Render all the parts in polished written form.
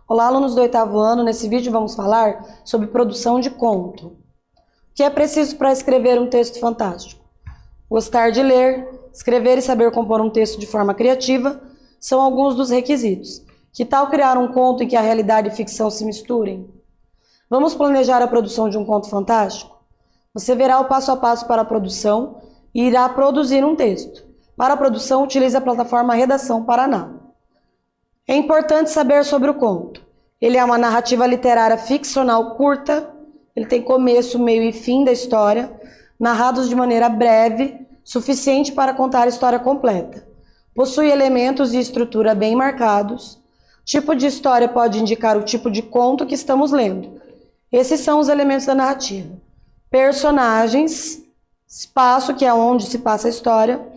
Olá, alunos do 8º ano, nesse vídeo vamos falar sobre produção de conto. O que é preciso para escrever um texto fantástico? Gostar de ler, escrever e saber compor um texto de forma criativa são alguns dos requisitos. Que tal criar um conto em que a realidade e ficção se misturem? Vamos planejar a produção de um conto fantástico? Você verá o passo a passo para a produção e irá produzir um texto. Para a produção, utilize a plataforma Redação Paraná. É importante saber sobre o conto. Ele é uma narrativa literária ficcional curta, ele tem começo, meio e fim da história, narrados de maneira breve, suficiente para contar a história completa. Possui elementos de estrutura bem marcados. Tipo de história pode indicar o tipo de conto que estamos lendo. Esses são os elementos da narrativa. Personagens, espaço, que é onde se passa a história,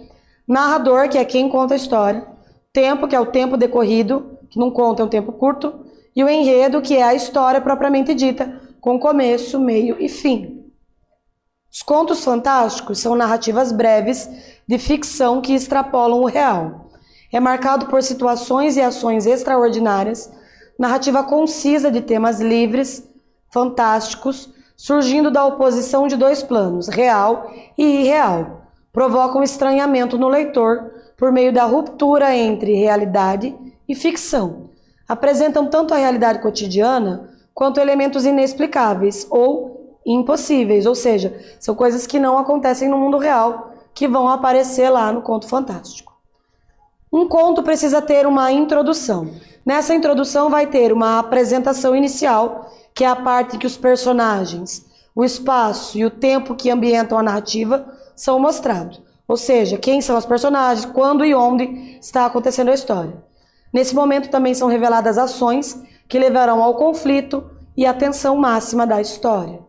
narrador, que é quem conta a história, tempo, que é o tempo decorrido, que não conta, é um tempo curto, e o enredo, que é a história propriamente dita, com começo, meio e fim. Os contos fantásticos são narrativas breves de ficção que extrapolam o real. É marcado por situações e ações extraordinárias, narrativa concisa de temas livres, fantásticos, surgindo da oposição de dois planos, real e irreal. Provocam estranhamento no leitor por meio da ruptura entre realidade e ficção. Apresentam tanto a realidade cotidiana quanto elementos inexplicáveis ou impossíveis, ou seja, são coisas que não acontecem no mundo real, que vão aparecer lá no conto fantástico. Um conto precisa ter uma introdução. Nessa introdução vai ter uma apresentação inicial, que é a parte em que os personagens, o espaço e o tempo que ambientam a narrativa são mostrados. Ou seja, quem são os personagens, quando e onde está acontecendo a história. Nesse momento também são reveladas ações que levarão ao conflito e à tensão máxima da história.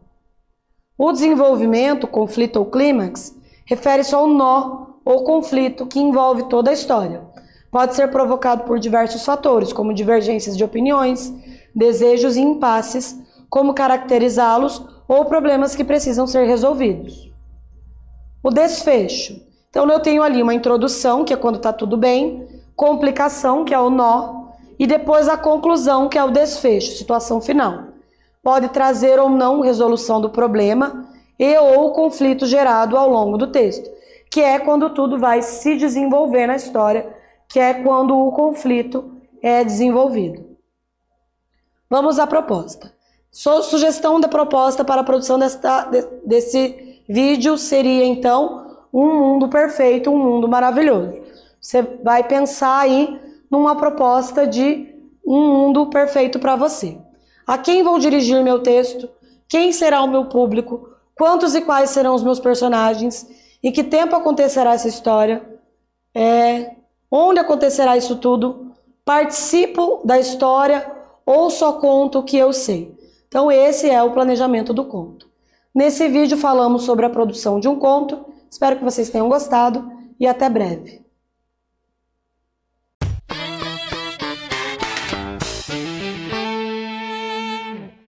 O desenvolvimento, conflito ou clímax, refere-se ao nó ou conflito que envolve toda a história. Pode ser provocado por diversos fatores, como divergências de opiniões, desejos e impasses, como caracterizá-los ou problemas que precisam ser resolvidos. O desfecho. Então, eu tenho ali uma introdução, que é quando está tudo bem, complicação, que é o nó, e depois a conclusão, que é o desfecho, situação final. Pode trazer ou não resolução do problema e ou conflito gerado ao longo do texto, que é quando tudo vai se desenvolver na história, que é quando o conflito é desenvolvido. Vamos à proposta. Sugestão da proposta para a produção desse vídeo seria, então, um mundo perfeito, um mundo maravilhoso. Você vai pensar aí numa proposta de um mundo perfeito para você. A quem vou dirigir meu texto? Quem será o meu público? Quantos e quais serão os meus personagens? Em que tempo acontecerá essa história? Onde acontecerá isso tudo? Participo da história ou só conto o que eu sei? Então esse é o planejamento do conto. Nesse vídeo falamos sobre a produção de um conto. Espero que vocês tenham gostado e até breve.